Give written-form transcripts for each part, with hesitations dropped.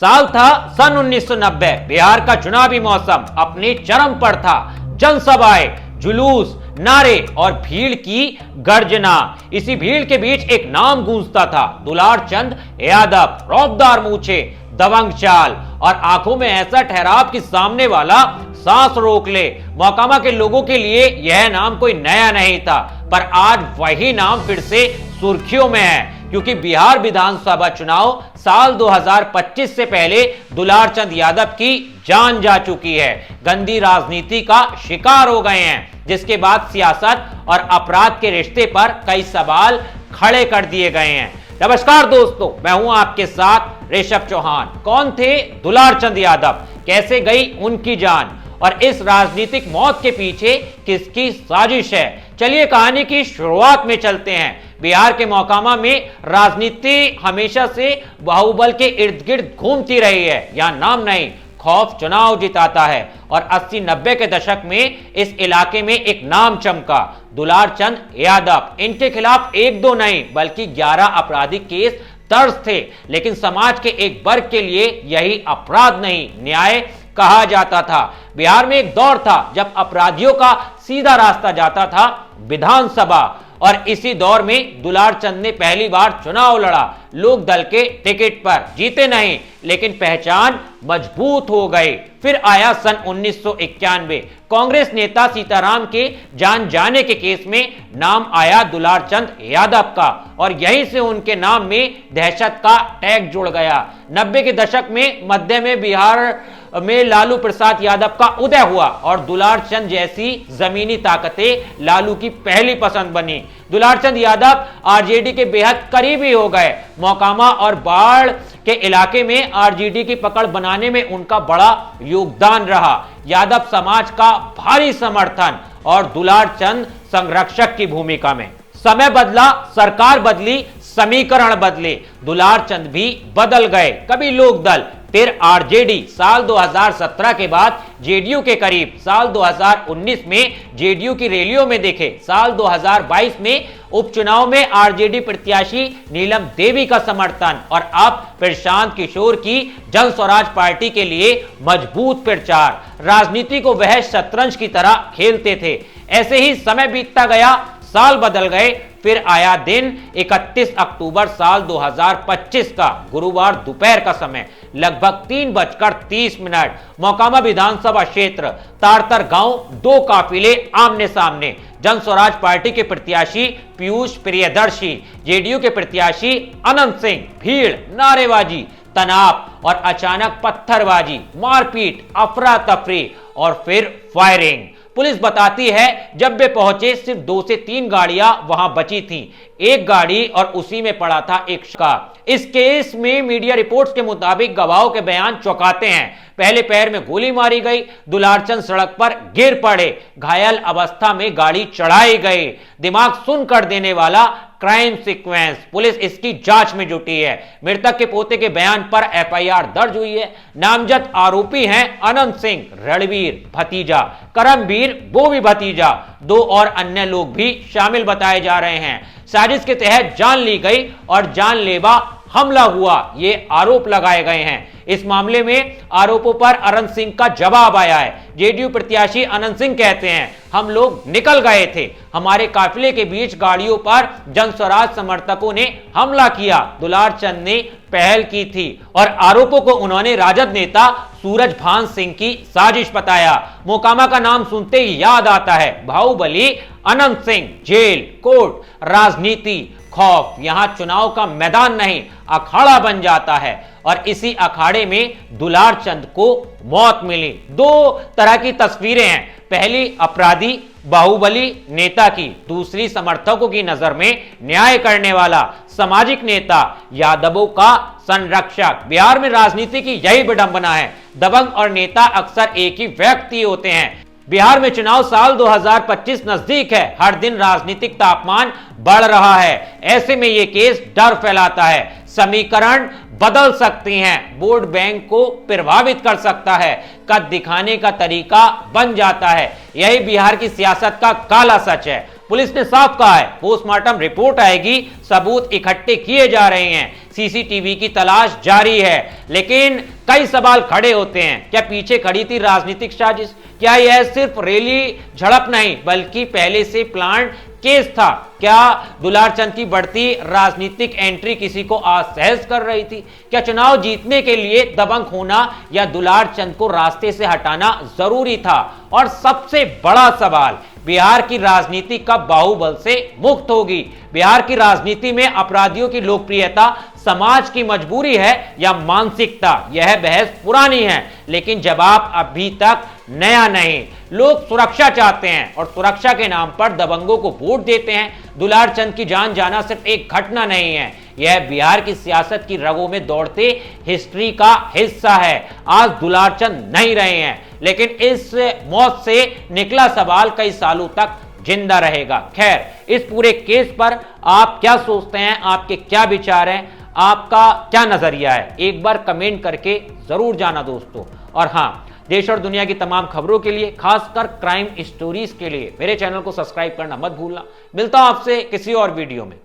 साल था सन 1990। बिहार का चुनावी मौसम अपने चरम पर था। जनसभाएं, जुलूस, नारे और भीड़ की गर्जना। इसी भीड़ के बीच एक नाम गूंजता था, दुलार चंद यादव। रौबदार मूछे, दबंग चाल और आंखों में ऐसा ठहराव कि सामने वाला सांस रोक ले। मोकामा के लोगों के लिए यह नाम कोई नया नहीं था, पर आज वही नाम फिर से सुर्खियों में है, क्योंकि बिहार विधानसभा चुनाव साल 2025 से पहले दुलार चंद यादव की जान जा चुकी है। गंदी राजनीति का शिकार हो गए हैं, जिसके बाद सियासत और अपराध के रिश्ते पर कई सवाल खड़े कर दिए गए हैं। नमस्कार दोस्तों, मैं हूं आपके साथ ऋषभ चौहान। कौन थे दुलार चंद यादव, कैसे गई उनकी जान और इस राजनीतिक मौत के पीछे किसकी साजिश है? चलिए कहानी की शुरुआत में चलते हैं। बिहार के मोकामा में राजनीति हमेशा से बाहुबल के इर्द गिर्द घूमती रही है। यह नाम नहीं, खौफ चुनाव जिताता है। और 80-90 के दशक में इस इलाके में एक नाम चमका, दुलार चंद यादव। इनके खिलाफ एक दो नहीं बल्कि 11 आपराधिक केस दर्ज थे, लेकिन समाज के एक वर्ग के लिए यही अपराध नहीं, न्याय कहा जाता था। बिहार में एक दौर था जब अपराधियों का सीधा रास्ता जाता था विधानसभा, और इसी दौर में दुलार चंद ने पहली बार चुनाव लड़ा। लोक दल के टिकट पर जीते नहीं, लेकिन पहचान मजबूत हो गई। फिर आया सन 1991। कांग्रेस नेता सीताराम के जान जाने के केस में नाम आया दुलार चंद यादव का, और यहीं से उनके नाम में दहशत का टैग जुड़ गया। 90 के दशक में मध्य में बिहार में लालू प्रसाद यादव का उदय हुआ और दुलार चंद जैसी जमीनी ताकतें लालू की पहली पसंद बनी। दुलार चंद यादव आरजेडी के बेहद करीबी हो गए। मोकामा और बाढ़ के इलाके में आरजेडी की पकड़ बनाने में उनका बड़ा योगदान रहा। यादव समाज का भारी समर्थन और दुलार चंद संरक्षक की भूमिका में। समय बदला, सरकार बदली, समीकरण बदले, दुलार चंद भी बदल गए। कभी लोक दल, फिर आरजेडी। साल 2017 के बाद जेडीयू के करीब, साल 2019 में जेडीयू की रैलियों में देखे, साल 2022 में उपचुनाव में आरजेडी प्रत्याशी नीलम देवी का समर्थन, और अब प्रशांत किशोर की जन स्वराज पार्टी के लिए मजबूत प्रचार। राजनीति को वह शतरंज की तरह खेलते थे। ऐसे ही समय बीतता गया, साल बदल गए। फिर आया दिन 31 अक्टूबर साल 2025 का गुरुवार दोपहर का समय, लगभग 3:30। मोकामा विधानसभा क्षेत्र, तारतर गांव, दो काफिले आमने सामने। जन स्वराज पार्टी के प्रत्याशी पीयूष प्रियदर्शी, जेडीयू के प्रत्याशी अनंत सिंह। भीड़, नारेबाजी, तनाव और अचानक पत्थरबाजी, मारपीट, अफरा तफरी और फिर फायरिंग। पुलिस बताती है जब वे पहुंचे सिर्फ 2 से 3 गाड़ियां वहां बची थीं। एक गाड़ी और उसी में पड़ा था एक शख्स। इस केस में मीडिया रिपोर्ट्स के मुताबिक गवाहों के बयान चौंकाते हैं। पहले पैर में गोली मारी गई, दुलारचंद सड़क पर गिर पड़े, घायल अवस्था में गाड़ी चढ़ाई गई। दिमाग सुन कर देने वाला क्राइम सीक्वेंस। पुलिस इसकी जांच में जुटी है। मृतक के पोते के बयान पर एफआईआर दर्ज हुई है। नामजद आरोपी हैं अनंत सिंह, रणवीर भतीजा, करमवीर वो भी भतीजा। 2 और अन्य लोग भी शामिल बताए जा रहे हैं। साजिश के तहत जान ली गई और जानलेवा हमला हुआ, ये आरोप लगाए गए हैं। इस मामले में आरोपों पर अनंत सिंह का जवाब आया है। जेडीयू प्रत्याशी अनंत सिंह कहते हैं, हम लोग निकल गए थे, हमारे काफिले के बीच गाड़ियों पर जन स्वराज समर्थकों ने हमला किया। दुलार चंद ने पहल की थी और आरोपों को उन्होंने राजद नेता सूरजभान सिंह की साजिश बताया। मोकामा का नाम सुनते ही याद आता है बाहुबली, अनंत सिंह, जेल, कोर्ट, राजनीति, खौफ। यहां चुनाव का मैदान नहीं, अखाड़ा बन जाता है, और इसी अखाड़े में दुलार चंद को मौत मिली। 2 तरह की तस्वीरें हैं, पहली अपराधी बाहुबली नेता की, दूसरी समर्थकों की नजर में न्याय करने वाला सामाजिक नेता, यादवों का संरक्षक। बिहार में राजनीति की यही विडंबना है, दबंग और नेता अक्सर एक ही व्यक्ति होते हैं। बिहार में चुनाव साल 2025 नजदीक है, हर दिन राजनीतिक तापमान बढ़ रहा है। ऐसे में यह केस डर फैलाता है, समीकरण बदल सकती हैं, वोट बैंक को प्रभावित कर सकता है, कद दिखाने का तरीका बन जाता है। यही बिहार की सियासत का काला सच है। पुलिस ने साफ कहा है पोस्टमार्टम रिपोर्ट आएगी, सबूत इकट्ठे किए जा रहे हैं, सीसीटीवी की तलाश जारी है। लेकिन कई सवाल खड़े होते हैं, क्या पीछे खड़ी थी राजनीतिक साजिश? क्या यह सिर्फ रैली झड़प नहीं बल्कि पहले से प्लान केस था? क्या दुलारचंद की बढ़ती राजनीतिक एंट्री किसी को असहज कर रही थी? क्या चुनाव जीतने के लिए दबंग होना या दुलारचंद को रास्ते से हटाना जरूरी था? और सबसे बड़ा सवाल, बिहार की राजनीति कब बाहुबल से मुक्त होगी? बिहार की राजनीति में अपराधियों की लोकप्रियता समाज की मजबूरी है या मानसिकता? यह बहस पुरानी है लेकिन जवाब अभी तक नया नहीं। लोग सुरक्षा चाहते हैं और सुरक्षा के नाम पर दबंगों को वोट देते हैं। दुलारचंद की जान जाना सिर्फ एक घटना नहीं है, यह बिहार की सियासत की रगों में दौड़ते हिस्ट्री का हिस्सा है। आज दुलारचंद नहीं रहे हैं लेकिन इस मौत से निकला सवाल कई सालों तक जिंदा रहेगा। खैर, इस पूरे केस पर आप क्या सोचते हैं? आपके क्या विचार हैं? आपका क्या नजरिया है? एक बार कमेंट करके जरूर जाना दोस्तों। और हां, देश और दुनिया की तमाम खबरों के लिए, खासकर क्राइम स्टोरीज के लिए मेरे चैनल को सब्सक्राइब करना मत भूलना। मिलता हूं आपसे किसी और वीडियो में।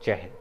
जय हिंद।